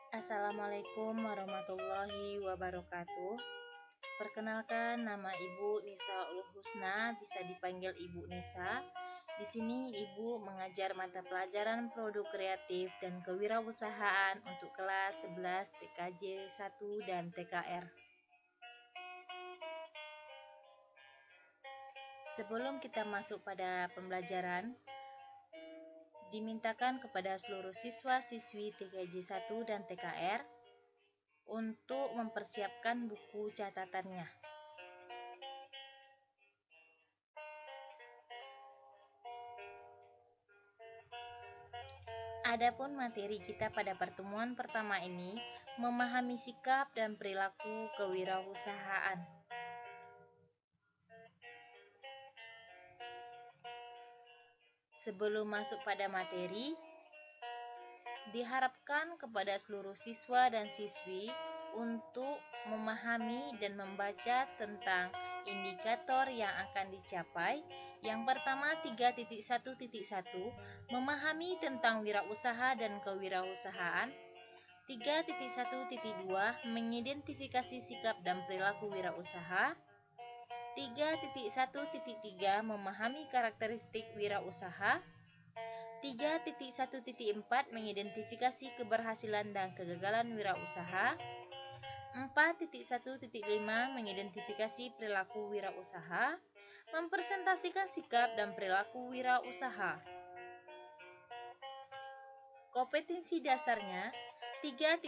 Assalamualaikum warahmatullahi wabarakatuh. Perkenalkan, nama Ibu Nisa Husna, bisa dipanggil Ibu Nisa. Di sini Ibu mengajar mata pelajaran produk kreatif dan kewirausahaan untuk kelas 11 TKJ 1 dan TKR. Sebelum kita masuk pada pembelajaran, dimintakan kepada seluruh siswa-siswi TKJ 1 dan TKR untuk mempersiapkan buku catatannya. Adapun materi kita pada pertemuan pertama ini memahami sikap dan perilaku kewirausahaan. Sebelum masuk pada materi, diharapkan kepada seluruh siswa dan siswi untuk memahami dan membaca tentang indikator yang akan dicapai. Yang pertama 3.1.1 memahami tentang wirausaha dan kewirausahaan. 3.1.2 mengidentifikasi sikap dan perilaku wirausaha. 3.1.3 memahami karakteristik wirausaha. 3.1.4 mengidentifikasi keberhasilan dan kegagalan wirausaha. 4.1.5 mengidentifikasi perilaku wirausaha, mempresentasikan sikap dan perilaku wirausaha. Kompetensi dasarnya 3.1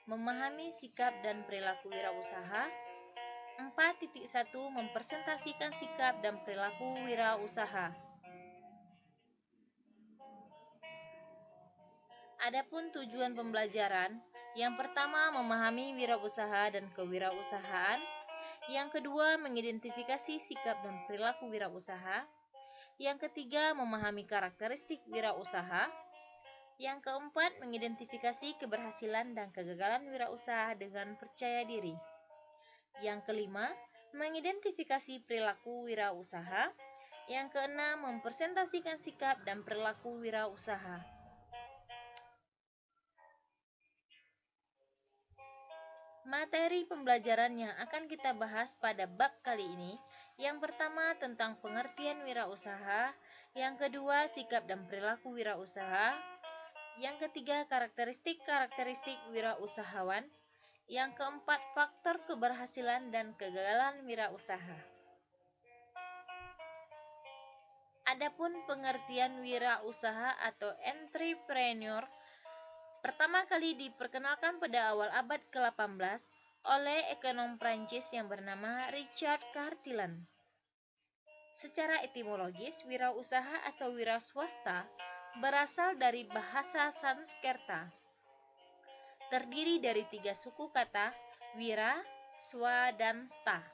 memahami sikap dan perilaku wirausaha. 4.1 mempresentasikan sikap dan perilaku wirausaha. Adapun tujuan pembelajaran, yang pertama memahami wirausaha dan kewirausahaan, yang kedua mengidentifikasi sikap dan perilaku wirausaha, yang ketiga memahami karakteristik wirausaha, yang keempat mengidentifikasi keberhasilan dan kegagalan wirausaha dengan percaya diri, yang kelima mengidentifikasi perilaku wirausaha, yang keenam mempresentasikan sikap dan perilaku wirausaha. Materi pembelajaran yang akan kita bahas pada bab kali ini, yang pertama tentang pengertian wirausaha, yang kedua sikap dan perilaku wirausaha, yang ketiga karakteristik wirausahawan, yang keempat faktor keberhasilan dan kegagalan wirausaha. Adapun pengertian wirausaha atau entrepreneur pertama kali diperkenalkan pada awal abad ke-18 oleh ekonom Prancis yang bernama Richard Cartilan. Secara etimologis, wirausaha atau wiraswasta berasal dari bahasa Sanskerta. Terdiri dari 3 suku kata, wira, swa, dan sta.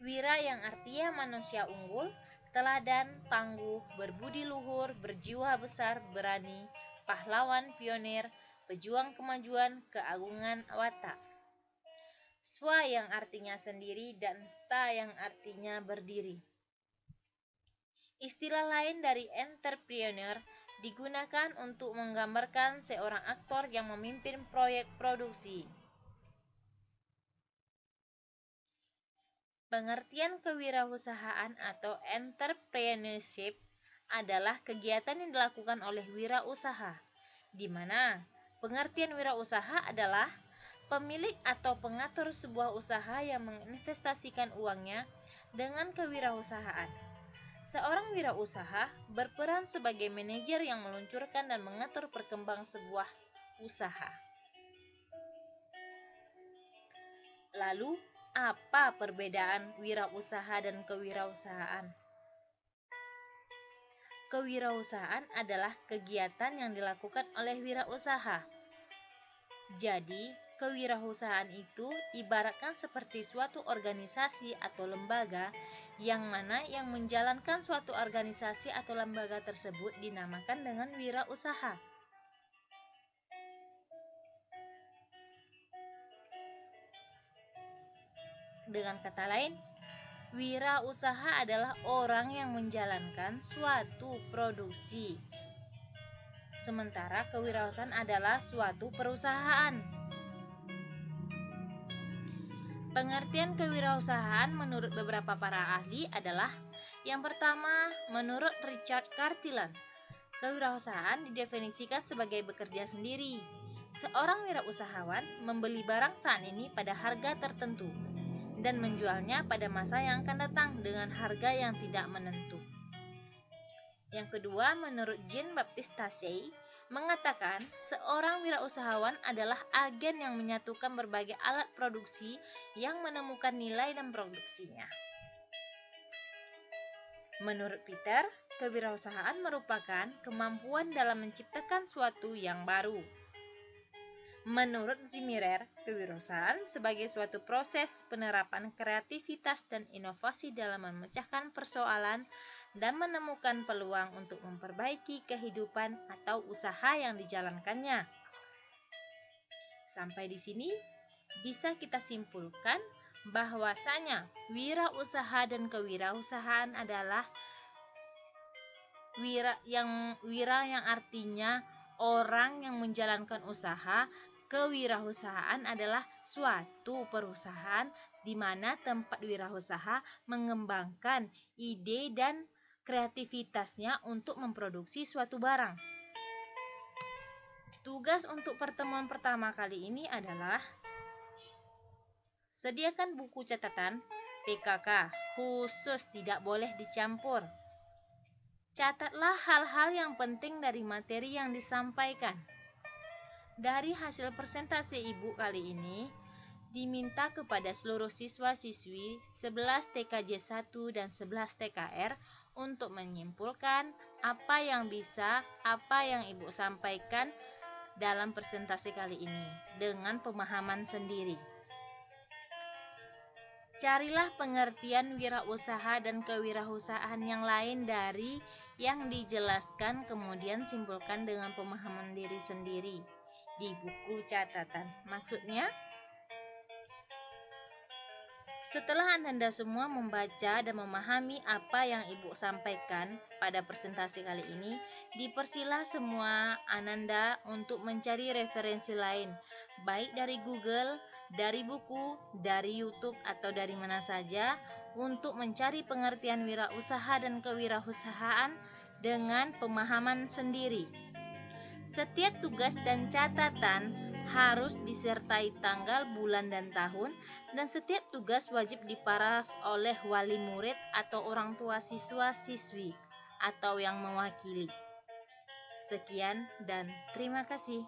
Wira yang artinya manusia unggul, teladan, tangguh, berbudi luhur, berjiwa besar, berani, pahlawan, pionir, pejuang kemajuan, keagungan watak. Swa yang artinya sendiri dan sta yang artinya berdiri. Istilah lain dari entrepreneur digunakan untuk menggambarkan seorang aktor yang memimpin proyek produksi. Pengertian kewirausahaan atau entrepreneurship adalah kegiatan yang dilakukan oleh wirausaha, di mana pengertian wirausaha adalah pemilik atau pengatur sebuah usaha yang menginvestasikan uangnya dengan kewirausahaan. Seorang wirausaha berperan sebagai manajer yang meluncurkan dan mengatur perkembangan sebuah usaha. Lalu, apa perbedaan wirausaha dan kewirausahaan? Kewirausahaan adalah kegiatan yang dilakukan oleh wirausaha. Jadi, kewirausahaan itu ibaratkan seperti suatu organisasi atau lembaga yang mana yang menjalankan suatu organisasi atau lembaga tersebut dinamakan dengan wirausaha. Dengan kata lain, wirausaha adalah orang yang menjalankan suatu produksi, sementara kewirausahaan adalah suatu perusahaan. Pengertian kewirausahaan menurut beberapa para ahli adalah: yang pertama, menurut Richard Cartilan, kewirausahaan didefinisikan sebagai bekerja sendiri. Seorang wirausahawan membeli barang saat ini pada harga tertentu dan menjualnya pada masa yang akan datang dengan harga yang tidak menentu. Yang kedua, menurut Jean-Baptiste Tassey, mengatakan seorang wirausahawan adalah agen yang menyatukan berbagai alat produksi yang menemukan nilai dan produksinya. Menurut Peter, kewirausahaan merupakan kemampuan dalam menciptakan suatu yang baru. Menurut Zimmerer, kewirausahaan sebagai suatu proses penerapan kreativitas dan inovasi dalam memecahkan persoalan dan menemukan peluang untuk memperbaiki kehidupan atau usaha yang dijalankannya. Sampai di sini bisa kita simpulkan bahwasanya wirausaha dan kewirausahaan adalah wira yang artinya orang yang menjalankan usaha. Kewirausahaan adalah suatu perusahaan di mana tempat wirausaha mengembangkan ide dan kreativitasnya untuk memproduksi suatu barang. Tugas untuk pertemuan pertama kali ini adalah: sediakan buku catatan PKK khusus tidak boleh dicampur. Catatlah hal-hal yang penting dari materi yang disampaikan. Dari hasil presentasi Ibu kali ini, diminta kepada seluruh siswa-siswi 11 TKJ 1 dan 11 TKR untuk menyimpulkan apa yang Ibu sampaikan dalam presentasi kali ini dengan pemahaman sendiri. Carilah pengertian wirausaha dan kewirausahaan yang lain dari yang dijelaskan, kemudian simpulkan dengan pemahaman diri sendiri di buku catatan. Maksudnya, setelah Anda semua membaca dan memahami apa yang Ibu sampaikan pada presentasi kali ini, dipersilah semua Ananda untuk mencari referensi lain, baik dari Google, dari buku, dari YouTube, atau dari mana saja, untuk mencari pengertian wirausaha dan kewirausahaan dengan pemahaman sendiri. Setiap tugas dan catatan harus disertai tanggal, bulan, dan tahun, dan setiap tugas wajib diparaf oleh wali murid atau orang tua siswa-siswi atau yang mewakili. Sekian dan terima kasih.